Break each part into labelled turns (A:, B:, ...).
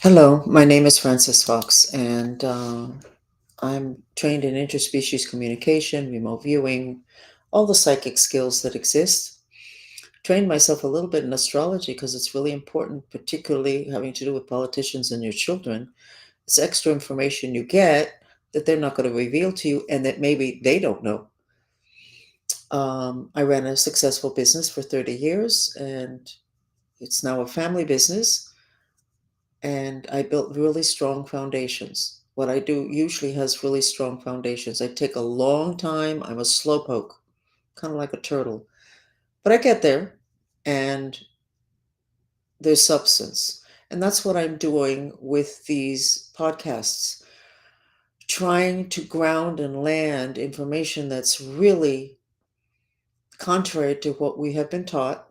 A: Hello, my name is Frances Fox, and I'm trained in interspecies communication, remote viewing, all the psychic skills that exist. Trained myself a little bit in astrology because it's really important, particularly having to do with politicians and your children. It's extra information you get that they're not going to reveal to you and that maybe they don't know. I ran a successful business for 30 years, and it's now a family business. And I built really strong foundations. What I do usually has really strong foundations. I take a long time. I'm a slowpoke, kind of like a turtle, but I get there, and there's substance. And that's what I'm doing with these podcasts, trying to ground and land information that's really contrary to what we have been taught,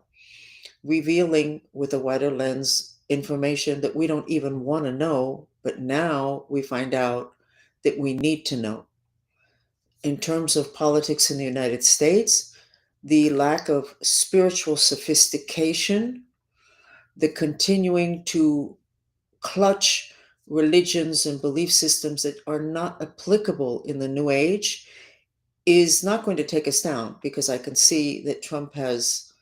A: revealing with a wider lens information that we don't even want to know, but now we find out that we need to know. In terms of politics in the United States, the lack of spiritual sophistication, the continuing to clutch religions and belief systems that are not applicable in the new age is not going to take us down, because I can see that Trump has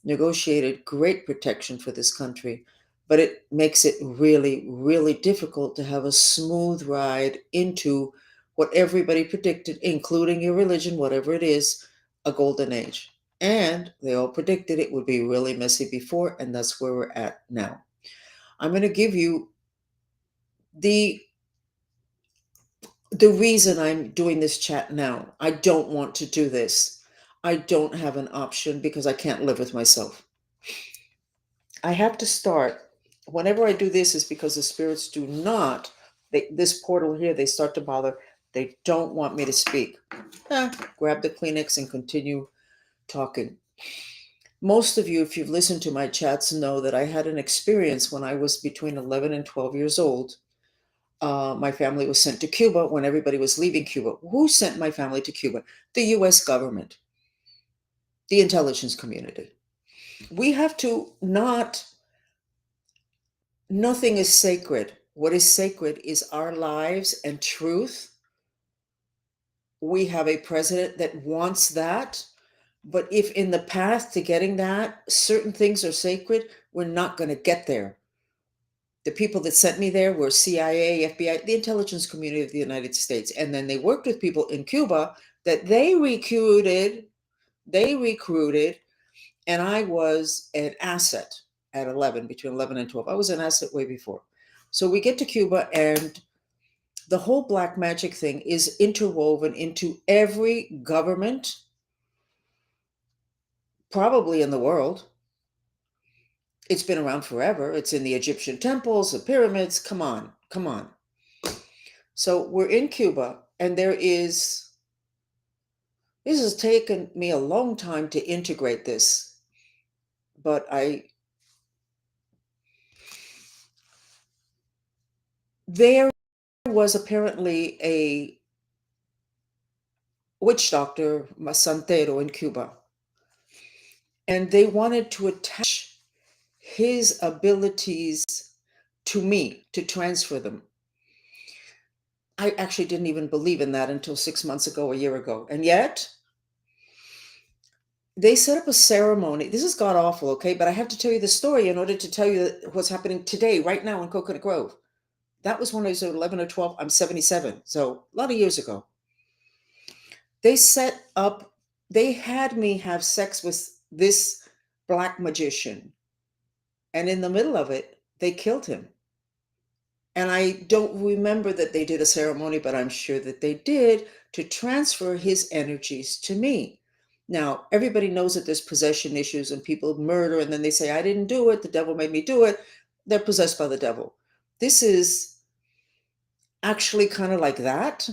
A: negotiated great protection for this country, but it makes it really, really difficult to have a smooth ride into what everybody predicted, including your religion, whatever it is, a golden age. And they all predicted it would be really messy before, and that's where we're at now. I'm going to give you the the reason I'm doing this chat now. I don't want to do this. I don't have an option because I can't live with myself. I have to start. Whenever I do this, is because the spirits do not, this portal here, they start to bother. They don't want me to speak. Grab the Kleenex and continue talking. Most of you, if you've listened to my chats, know that I had an experience when I was between 11 and 12 years old. My family was sent to Cuba when everybody was leaving Cuba. Who sent my family to Cuba? The US government, the intelligence community. We have to not Nothing is sacred. What is sacred is our lives and truth. We have a president that wants that. But if in the path to getting that, certain things are sacred, we're not going to get there. The people that sent me there were CIA, FBI, the intelligence community of the United States. And then they worked with people in Cuba that they recruited. And I was an asset at 11, between 11 and 12. I was an asset way before. So we get to Cuba, and the whole black magic thing is interwoven into every government, probably in the world. It's been around forever. It's in the Egyptian temples, the pyramids. Come on, come on. So we're in Cuba, and this has taken me a long time to integrate this, but there was apparently a witch doctor, Masantero, in Cuba, and they wanted to attach his abilities to me, to transfer them. I actually didn't even believe in that until 6 months ago, a year ago. And yet, they set up a ceremony. This is god awful, okay? But I have to tell you the story in order to tell you what's happening today, right now in Coconut Grove. That was when I was 11 or 12. I'm 77. So a lot of years ago. They set up, they had me have sex with this black magician. And in the middle of it, they killed him. And I don't remember that they did a ceremony, but I'm sure that they did, to transfer his energies to me. Now, everybody knows that there's possession issues and people murder and then they say, I didn't do it, the devil made me do it. They're possessed by the devil. This is actually kind of like that,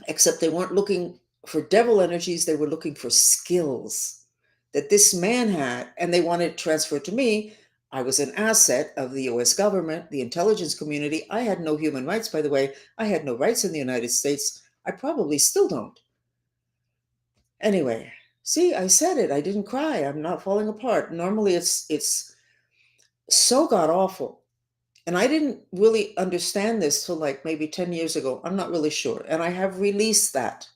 A: except they weren't looking for devil energies, they were looking for skills that this man had, and they wanted it transferred to me. I was an asset of the US government, the intelligence community. I had no human rights, by the way. I had no rights in the United States. I probably still don't. Anyway, see, I said it. I didn't cry. I'm not falling apart. Normally it's so god awful. And I didn't really understand this till like maybe 10 years ago. I'm not really sure. And I have released that.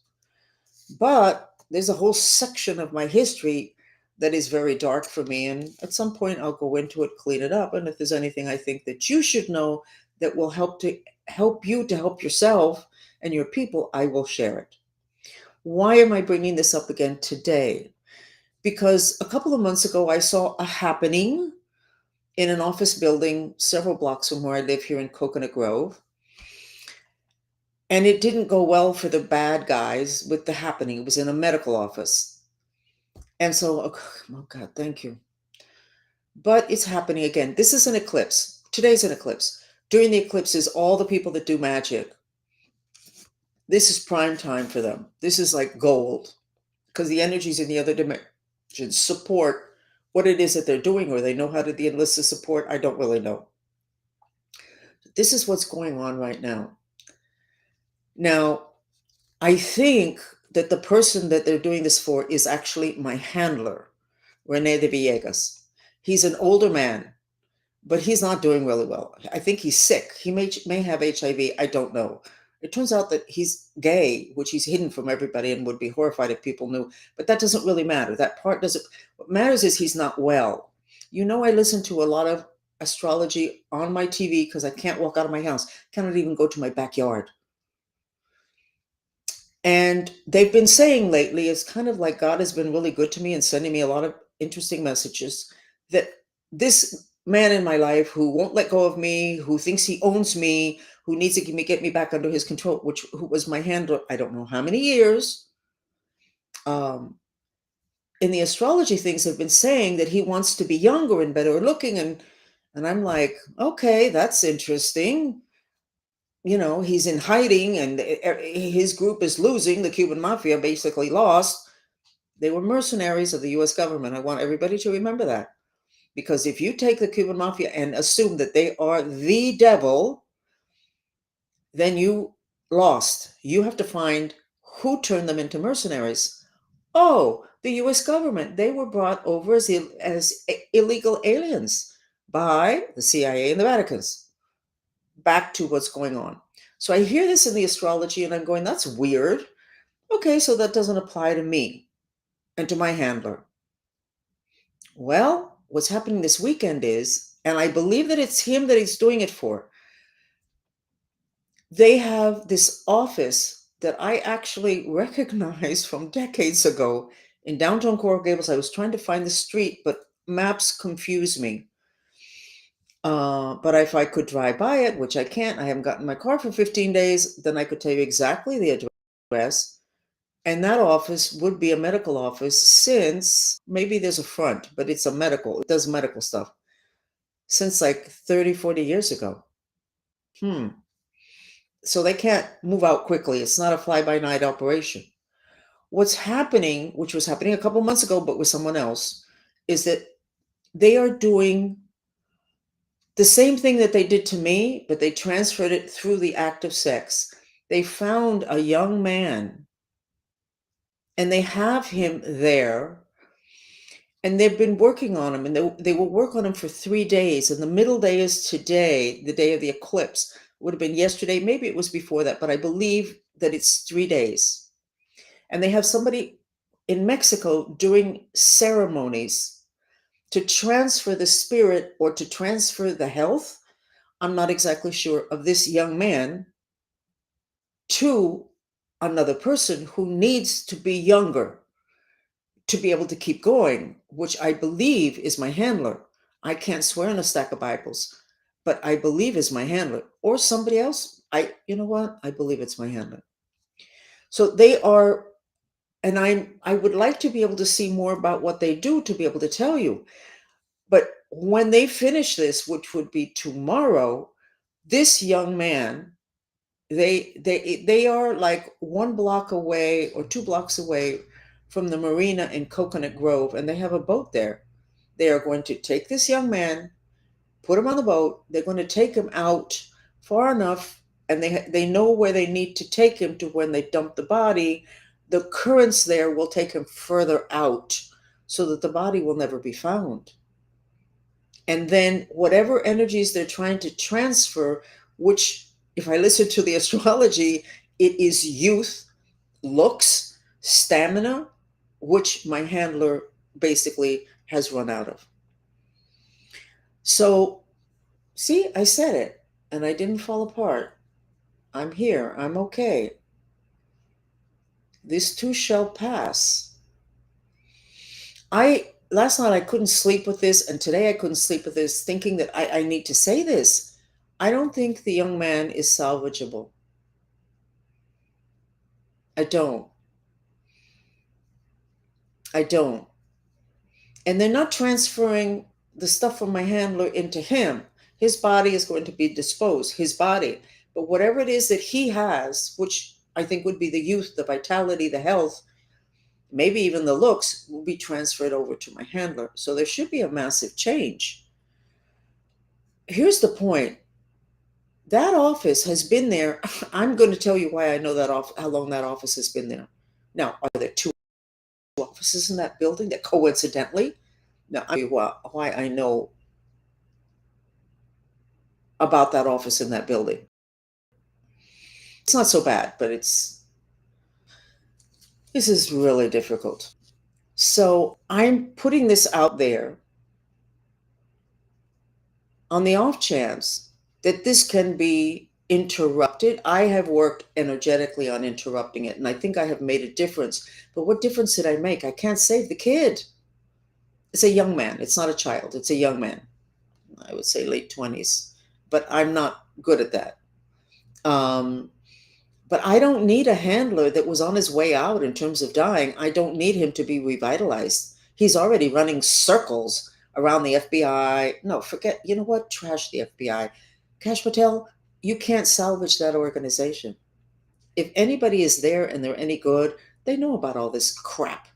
A: But there's a whole section of my history that is very dark for me. And at some point, I'll go into it, clean it up. And if there's anything I think that you should know that will help you to help yourself and your people, I will share it. Why am I bringing this up again today? Because a couple of months ago, I saw a happening in an office building several blocks from where I live here in Coconut Grove. And it didn't go well for the bad guys with the happening. It was in a medical office. And so, oh God, thank you. But it's happening again. This is an eclipse. Today's an eclipse. During the eclipses, all the people that do magic, this is prime time for them. This is like gold because the energies in the other dimensions support what it is that they're doing, or they know how to enlist the support. I don't really know. This is what's going on right now. Now, I think that the person that they're doing this for is actually my handler, Rene de Villegas. He's an older man, but he's not doing really well. I think he's sick. He may have HIV. I don't know. It turns out that he's gay, which he's hidden from everybody and would be horrified if people knew. But that doesn't really matter. That part doesn't. What matters is he's not well. You know, I listen to a lot of astrology on my TV because I can't walk out of my house. Cannot even go to my backyard. And they've been saying lately, it's kind of like God has been really good to me and sending me a lot of interesting messages that this man in my life who won't let go of me, who thinks he owns me, who needs to get me back under his control, who was my handler, I don't know how many years, in the astrology things have been saying that he wants to be younger and better looking. And I'm like, okay, that's interesting. You know, he's in hiding and his group is losing. The Cuban mafia basically lost. They were mercenaries of the US government. I want everybody to remember that. Because if you take the Cuban mafia and assume that they are the devil, then you lost. You have to find who turned them into mercenaries. Oh, the US government. They were brought over as illegal aliens by the CIA and the Vatican's. Back to what's going on. So I hear this in the astrology and I'm going, that's weird. Okay, so that doesn't apply to me and to my handler. Well, what's happening this weekend is, and I believe that it's him that he's doing it for, they have this office that I actually recognize from decades ago in downtown Coral Gables. I was trying to find the street, but maps confuse me. But if I could drive by it, which I can't, I haven't gotten my car for 15 days, then I could tell you exactly the address. And that office would be a medical office since maybe there's a front, but it does medical stuff since like 30, 40 years ago. So they can't move out quickly. It's not a fly by night operation. What's happening, which was happening a couple months ago, but with someone else, is that they are doing the same thing that they did to me, but they transferred it through the act of sex. They found a young man and they have him there and they've been working on him and they will work on him for 3 days. And the middle day is today, the day of the eclipse. It would have been yesterday. Maybe it was before that, but I believe that it's 3 days. And they have somebody in Mexico doing ceremonies to transfer the spirit or to transfer the health, I'm not exactly sure, of this young man to another person who needs to be younger to be able to keep going, which I believe is my handler. I can't swear on a stack of Bibles, but I believe is my handler or somebody else. You know what? I believe it's my handler. So they are, and I would like to be able to see more about what they do to be able to tell you. But when they finish this, which would be tomorrow, this young man, they are like 1 block away or 2 blocks away from the marina in Coconut Grove, and they have a boat there. They are going to take this young man, put him on the boat. They're going to take him out far enough, and they know where they need to take him to when they dump the body. The currents there will take him further out so that the body will never be found. And then whatever energies they're trying to transfer, which, if I listen to the astrology, it is youth, looks, stamina, which my handler basically has run out of. So, see, I said it and I didn't fall apart. I'm here. I'm okay. This too shall pass. I last night I couldn't sleep with this, and today I couldn't sleep with this, thinking that I need to say this. I don't think the young man is salvageable. I don't. I don't. And they're not transferring the stuff from my handler into him. His body is going to be disposed, his body. But whatever it is that he has, which I think would be the youth, the vitality, the health, maybe even the looks, will be transferred over to my handler. So there should be a massive change. Here's the point. That office has been there. I'm going to tell you why I know that how long that office has been there. Now, are there two offices in that building that coincidentally? Now, I'll tell you why I know about that office in that building. It's not so bad, but this is really difficult. So I'm putting this out there on the off chance that this can be interrupted. I have worked energetically on interrupting it, and I think I have made a difference. But what difference did I make? I can't save the kid. It's a young man. It's not a child. It's a young man. I would say late 20s, but I'm not good at that. Um, but I don't need a handler that was on his way out in terms of dying. I don't need him to be revitalized. He's already running circles around the FBI. No, forget, you know what? Trash the FBI. Kash Patel, you can't salvage that organization. If anybody is there and they're any good, they know about all this crap.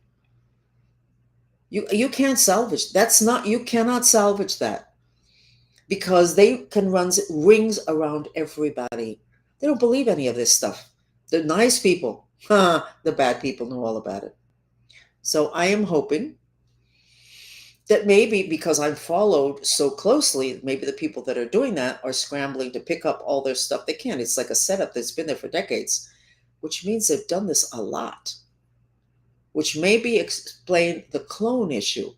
A: You can't salvage. That's not, you cannot salvage that because they can run rings around everybody. They don't believe any of this stuff. The nice people, the bad people know all about it. So I am hoping that maybe because I'm followed so closely, maybe the people that are doing that are scrambling to pick up all their stuff they can. It's like a setup that's been there for decades, which means they've done this a lot, which maybe explain the clone issue,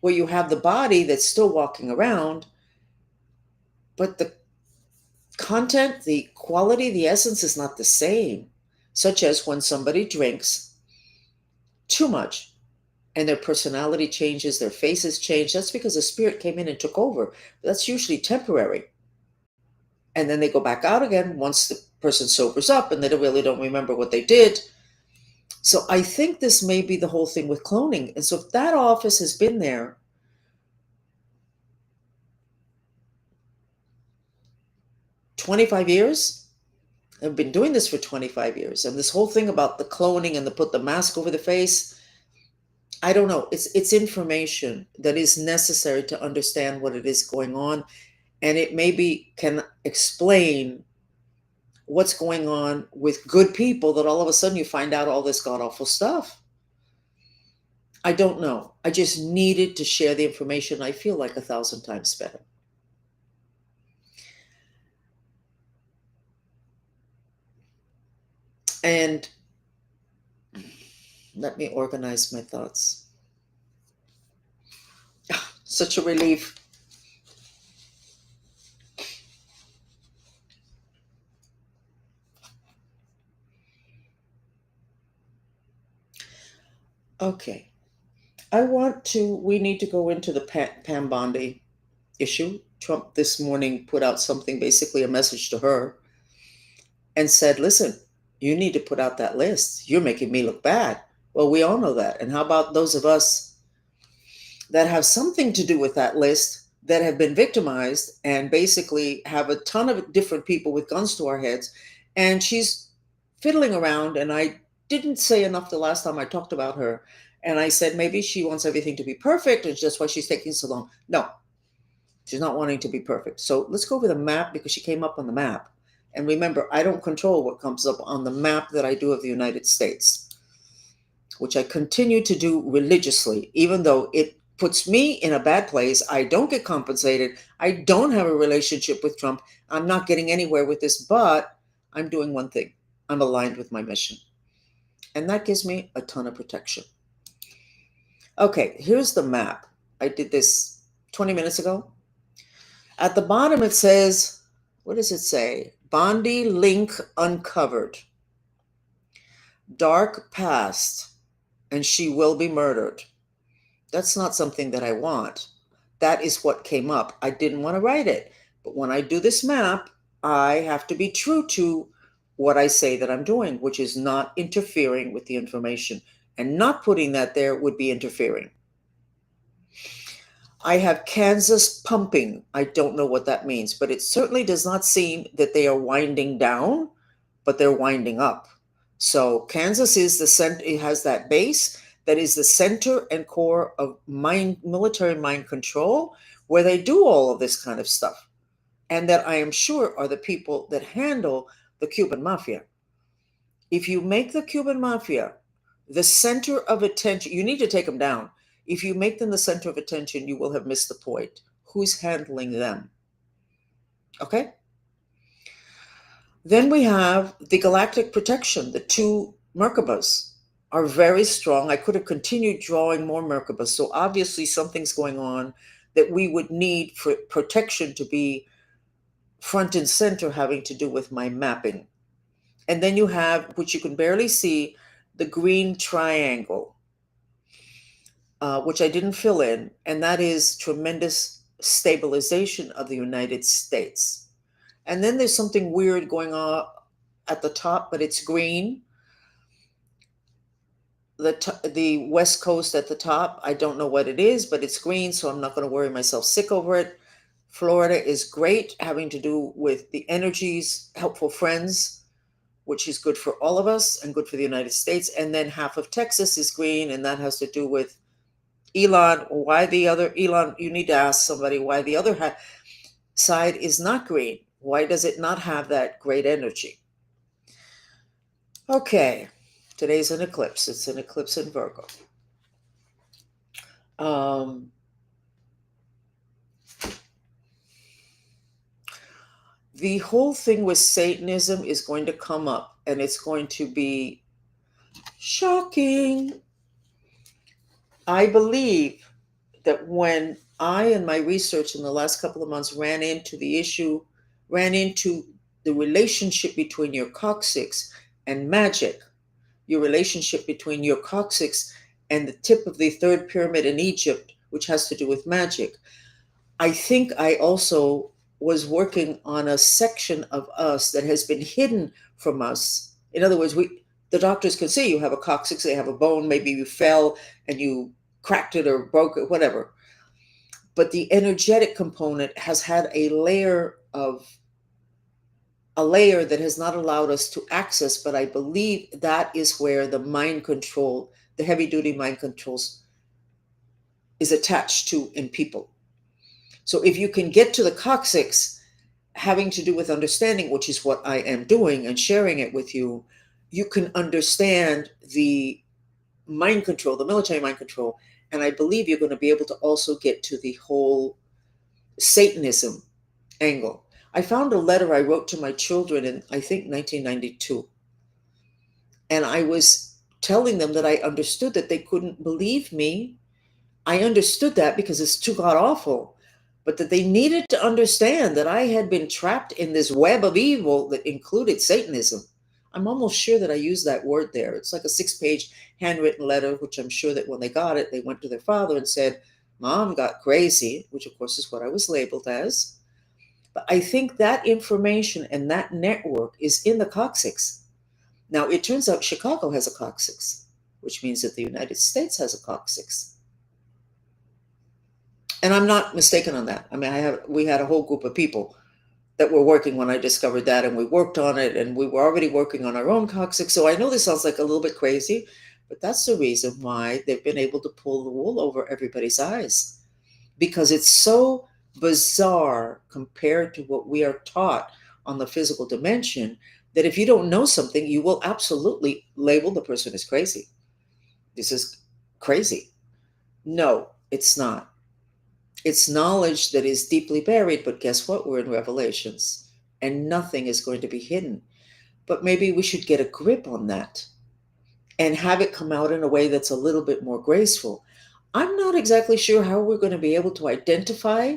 A: where you have the body that's still walking around, but the content, the quality, the essence is not the same, such as when somebody drinks too much and their personality changes, their faces change. That's because the spirit came in and took over. That's usually temporary. And then they go back out again once the person sobers up and they really don't remember what they did. So I think this may be the whole thing with cloning. And so if that office has been there 25 years, I've been doing this for 25 years. And this whole thing about the cloning and the put the mask over the face, I don't know. It's information that is necessary to understand what it is going on. And it maybe can explain what's going on with good people that all of a sudden you find out all this god awful stuff. I don't know. I just needed to share the information. I feel like 1,000 times better. And let me organize my thoughts. Such a relief. Okay. We need to go into the Pam Bondi issue. Trump this morning put out something, basically a message to her, and said, listen, you need to put out that list. You're making me look bad. Well, we all know that. And how about those of us that have something to do with that list that have been victimized and basically have a ton of different people with guns to our heads? And she's fiddling around. And I didn't say enough the last time I talked about her. And I said, maybe she wants everything to be perfect. And that's why she's taking so long. No, she's not wanting to be perfect. So let's go over the map because she came up on the map. And remember, I don't control what comes up on the map that I do of the United States, which I continue to do religiously, even though it puts me in a bad place. I don't get compensated. I don't have a relationship with Trump. I'm not getting anywhere with this, but I'm doing one thing. I'm aligned with my mission. And that gives me a ton of protection. Okay, here's the map. I did this 20 minutes ago. At the bottom, it says, what does it say? Bondi link uncovered. Dark past, and she will be murdered. That's not something that I want. That is what came up. I didn't want to write it. But when I do this map, I have to be true to what I say that I'm doing, which is not interfering with the information. And not putting that there would be interfering. I have Kansas pumping. I don't know what that means, but it certainly does not seem that they are winding down, but they're winding up. So Kansas is the center, it has that base that is the center and core of military mind control, where they do all of this kind of stuff. And that I am sure are the people that handle the Cuban mafia. If you make the Cuban mafia the center of attention, you need to take them down. If you make them the center of attention, you will have missed the point. Who's handling them? Okay? Then we have the galactic protection. The two Merkabas are very strong. I could have continued drawing more Merkabas. So obviously something's going on that we would need for protection to be front and center, having to do with my mapping. And then you have, which you can barely see, the green triangle, which I didn't fill in, and that is tremendous stabilization of the United States. And then there's something weird going on at the top, but it's green. The West Coast at the top, I don't know what it is, but it's green, so I'm not going to worry myself sick over it. Florida is great, having to do with the energies, helpful friends, which is good for all of us and good for the United States. And then half of Texas is green, and that has to do with Elon. Why the other Elon? You need to ask somebody why the other side is not green. Why does it not have that great energy? Okay, today's an eclipse. It's an eclipse in Virgo. The whole thing with Satanism is going to come up, and it's going to be shocking. I believe that when I, in my research in the last couple of months, ran into the relationship between your coccyx and magic, your relationship between your coccyx and the tip of the third pyramid in Egypt, which has to do with magic. I think I also was working on a section of us that has been hidden from us. In other words, the doctors can see you have a coccyx, they have a bone, maybe you fell and you cracked it or broke it, whatever. But the energetic component has had a layer that has not allowed us to access, but I believe that is where the mind control, the heavy duty mind controls, is attached to in people. So if you can get to the coccyx, having to do with understanding, which is what I am doing and sharing it with you, you can understand the mind control, the military mind control. And I believe you're going to be able to also get to the whole Satanism angle. I found a letter I wrote to my children in, I think, 1992. And I was telling them that I understood that they couldn't believe me. I understood that because it's too god awful, but that they needed to understand that I had been trapped in this web of evil that included Satanism. I'm almost sure that I used that word there. It's like a 6-page handwritten letter, which I'm sure that when they got it, they went to their father and said, Mom got crazy, which of course is what I was labeled as. But I think that information and that network is in the coccyx. Now, it turns out Chicago has a coccyx, which means that the United States has a coccyx. And I'm not mistaken on that. I mean, we had a whole group of people that were working when I discovered that, and we worked on it, and we were already working on our own coccyx. So I know this sounds like a little bit crazy, but that's the reason why they've been able to pull the wool over everybody's eyes, because it's so bizarre compared to what we are taught on the physical dimension that if you don't know something, you will absolutely label the person as crazy. This is crazy. No, It's not. It's knowledge that is deeply buried, but guess what? We're in Revelations, and nothing is going to be hidden. But maybe we should get a grip on that and have it come out in a way that's a little bit more graceful. I'm not exactly sure how we're going to be able to identify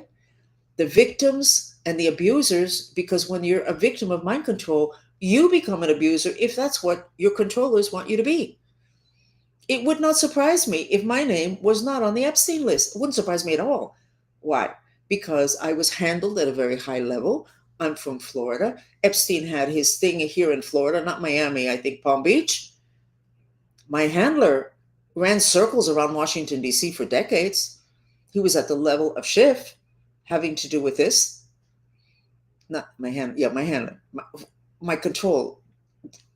A: the victims and the abusers, because when you're a victim of mind control, you become an abuser if that's what your controllers want you to be. It would not surprise me if my name was not on the Epstein list. It wouldn't surprise me at all. Why? Because I was handled at a very high level. I'm from Florida. Epstein had his thing here in Florida, not Miami, I think Palm Beach. My handler ran circles around Washington, D.C. for decades. He was at the level of Schiff, having to do with this. Not my hand, yeah, my handler. My control,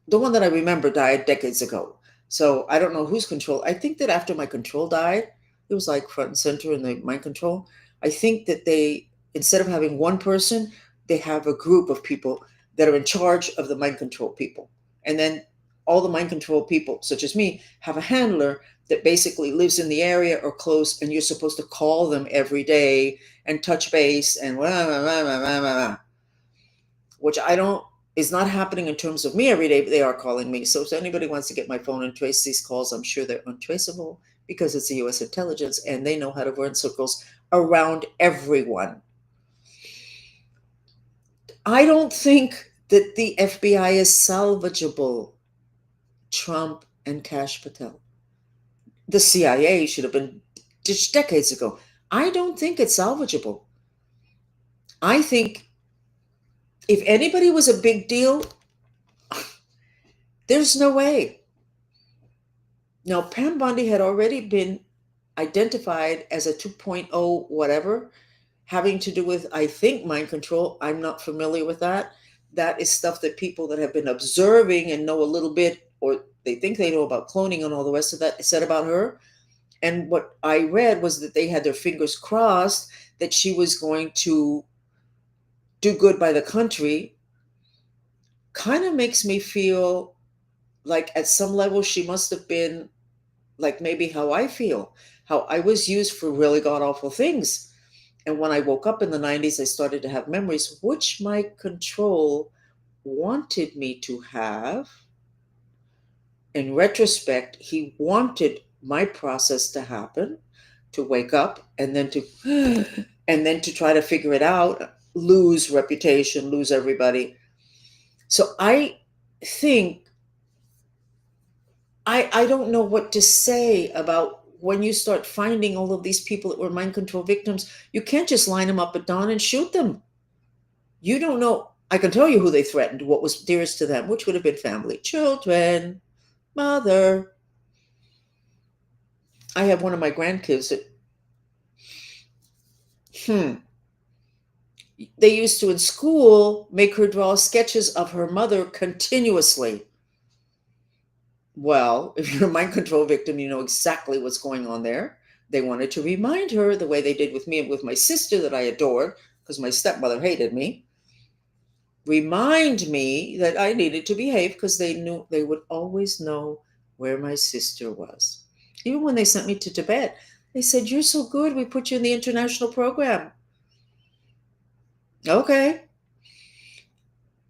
A: the one that I remember died decades ago. So I don't know whose control. I think that after my control died, it was like front and center in the mind control. I think that they, instead of having one person, they have a group of people that are in charge of the mind control people. And then all the mind control people, such as me, have a handler that basically lives in the area or close, and you're supposed to call them every day and touch base and blah, blah, blah, blah, blah, blah, which I don't, is not happening in terms of me every day, but they are calling me. So if anybody wants to get my phone and trace these calls, I'm sure they're untraceable because it's the US intelligence and they know how to run circles around everyone. I don't think that the FBI is salvageable. Trump and Kash Patel. The CIA should have been ditched decades ago. I don't think it's salvageable. I think if anybody was a big deal, there's no way. Now, Pam Bondi had already been identified as a 2.0 whatever, having to do with, I think, mind control. I'm not familiar with that. That is stuff that people that have been observing and know a little bit, or they think they know about cloning and all the rest of that, said about her. And what I read was that they had their fingers crossed that she was going to do good by the country. Kind of makes me feel like at some level she must have been like maybe how I feel, how I was used for really god awful things. And when I woke up in the 90s, I started to have memories, which my control wanted me to have. In retrospect, he wanted my process to happen, to wake up and then to and then to try to figure it out, lose reputation, lose everybody. So I think I don't know what to say about when you start finding all of these people that were mind control victims. You can't just line them up at dawn and shoot them. You don't know. I can tell you who they threatened, what was dearest to them, which would have been family, children, mother. I have one of my grandkids that, they used to in school make her draw sketches of her mother continuously. Well, if you're a mind control victim, you know exactly what's going on there. They wanted to remind her, the way they did with me and with my sister that I adored, because my stepmother hated me, remind me that I needed to behave because they knew they would always know where my sister was. Even when they sent me to Tibet, they said, "You're so good, we put you in the international program." Okay.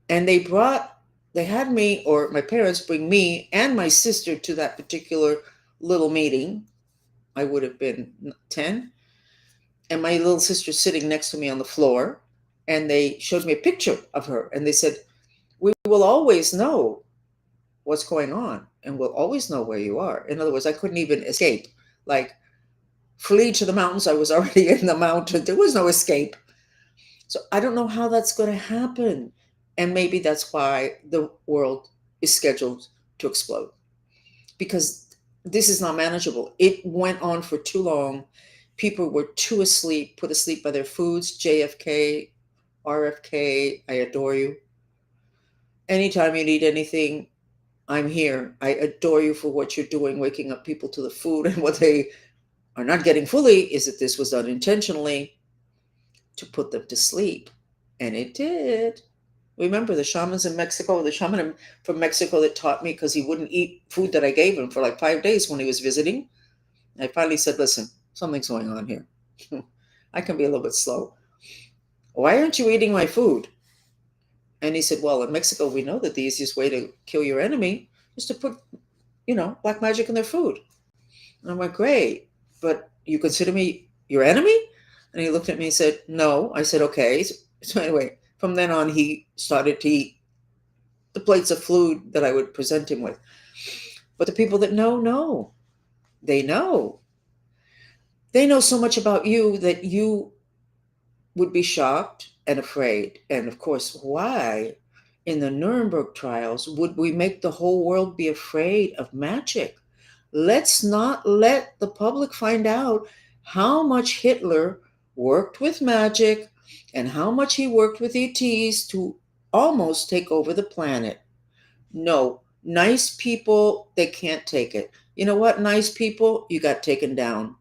A: And they had me, or my parents bring me and my sister to that particular little meeting. I would have been 10. And my little sister sitting next to me on the floor. And they showed me a picture of her. And they said, "We will always know what's going on. And we'll always know where you are." In other words, I couldn't even escape. Like, flee to the mountains. I was already in the mountain. There was no escape. So I don't know how that's going to happen. And maybe that's why the world is scheduled to explode, because this is not manageable. It went on for too long. People were too asleep, put asleep by their foods. JFK, RFK, I adore you. Anytime you need anything, I'm here. I adore you for what you're doing, waking up people to the food. And what they are not getting fully is that this was done intentionally to put them to sleep. And it did. Remember the shamans in Mexico, the shaman from Mexico that taught me, because he wouldn't eat food that I gave him for like 5 days when he was visiting. I finally said, "Listen, something's going on here. I can be a little bit slow. Why aren't you eating my food? And he said, well, in Mexico, we know that the easiest way to kill your enemy is to put, black magic in their food. And I'm like, great, but you consider me your enemy? And he looked at me and said, no. I said, okay. So anyway, from then on, he started to eat the plates of food that I would present him with. But the people that know. They know. They know so much about you that you would be shocked and afraid. And of course, why in the Nuremberg trials would we make the whole world be afraid of magic? Let's not let the public find out how much Hitler worked with magic and how much he worked with ETs to almost take over the planet. No, nice people, they can't take it. You know what, nice people, you got taken down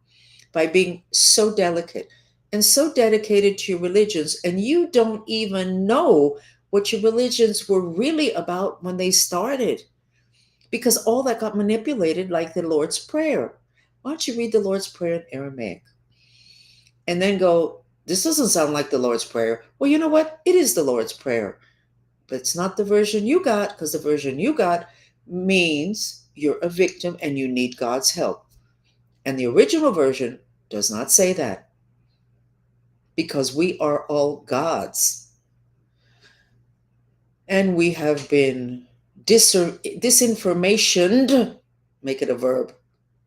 A: by being so delicate and so dedicated to your religions, and you don't even know what your religions were really about when they started, because all that got manipulated, like the Lord's Prayer. Why don't you read the Lord's Prayer in Aramaic and then go, this doesn't sound like the Lord's Prayer? Well, you know what? It is the Lord's Prayer, but it's not the version you got, because the version you got means you're a victim and you need God's help. And the original version does not say that, because we are all gods. And we have been disinformationed, make it a verb,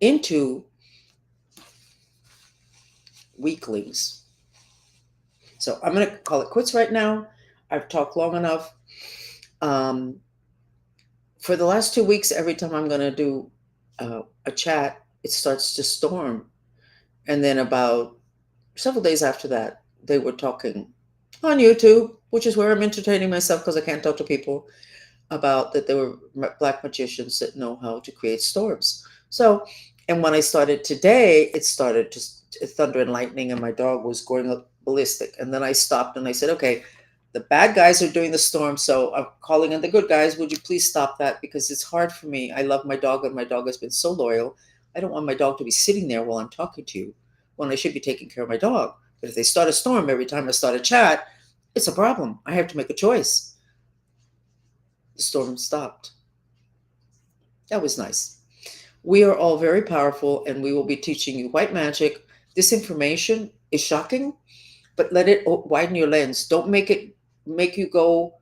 A: into weaklings. So I'm going to call it quits right now. I've talked long enough. For the last 2 weeks, every time I'm going to do a chat, it starts to storm. And then about several days after that, they were talking on YouTube, which is where I'm entertaining myself because I can't talk to people, about that there were black magicians that know how to create storms. So, and when I started today, it started to thunder and lightning, and my dog was going ballistic. And then I stopped and I said, okay, the bad guys are doing the storm, so I'm calling in the good guys. Would you please stop that? Because it's hard for me. I love my dog, and my dog has been so loyal. I don't want my dog to be sitting there while I'm talking to you when I should be taking care of my dog. But if they start a storm every time I start a chat, it's a problem. I have to make a choice. The storm stopped. That was nice. We are all very powerful, and we will be teaching you white magic. This information is shocking, but let it widen your lens. Don't make you go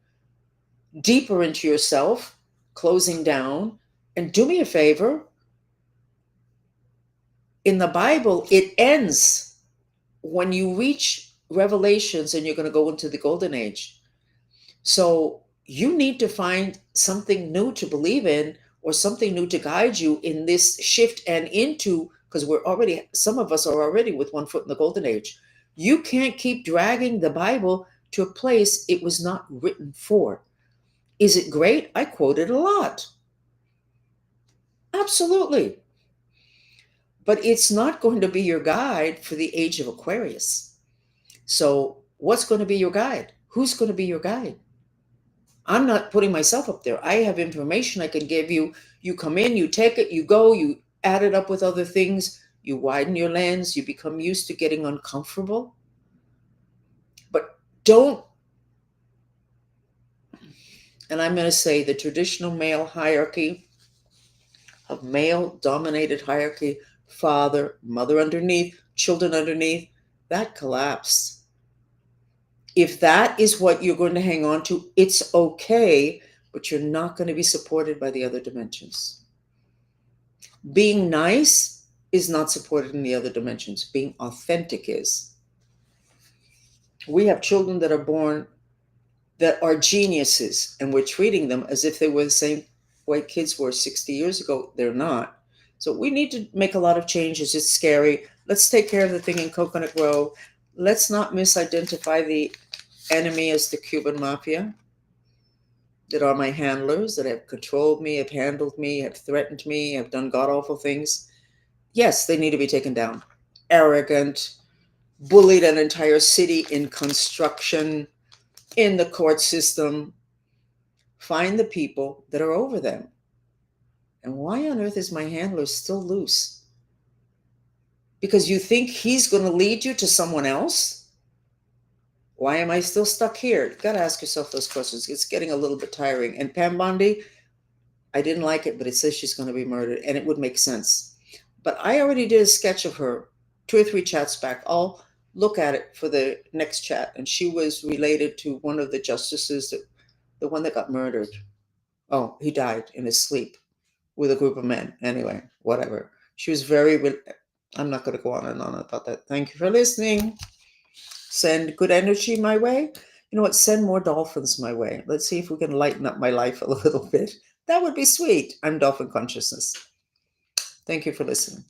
A: deeper into yourself, closing down. And do me a favor. In the Bible, it ends when you reach Revelations and you're going to go into the golden age. So you need to find something new to believe in, or something new to guide you in this shift and into, because some of us are already with one foot in the golden age. You can't keep dragging the Bible to a place it was not written for. Is it great? I quote it a lot. Absolutely. But it's not going to be your guide for the age of Aquarius. So what's going to be your guide? Who's going to be your guide? I'm not putting myself up there. I have information I can give you. You come in, you take it, you go, you add it up with other things, you widen your lens, you become used to getting uncomfortable. But don't, and I'm going to say the traditional male hierarchy, of male dominated hierarchy, father, mother underneath, children underneath, that collapsed. If that is what you're going to hang on to, it's okay, but you're not going to be supported by the other dimensions. Being nice is not supported in the other dimensions. Being authentic is. We have children that are born that are geniuses, and we're treating them as if they were the same way kids were 60 years ago. They're not. So we need to make a lot of changes. It's scary. Let's take care of the thing in Coconut Grove. Let's not misidentify the enemy as the Cuban mafia, that are my handlers, that have controlled me, have handled me, have threatened me, have done god-awful things. Yes, they need to be taken down. Arrogant, bullied an entire city in construction, in the court system. Find the people that are over them. And why on earth is my handler still loose? because you think he's going to lead you to someone else? Why am I still stuck here? You got to ask yourself those questions. It's getting a little bit tiring. And Pam Bondi, I didn't like it, but it says she's going to be murdered, and it would make sense. But I already did a sketch of her 2 or 3 chats back. I'll look at it for the next chat. And she was related to one of the justices, the one that got murdered. Oh, he died in his sleep with a group of men. Anyway, whatever. She was very. I'm not going to go on and on about that. Thank you for listening. Send good energy my way. You know what? Send more dolphins my way. Let's see if we can lighten up my life a little bit. That would be sweet. I'm Dolphin Consciousness. Thank you for listening.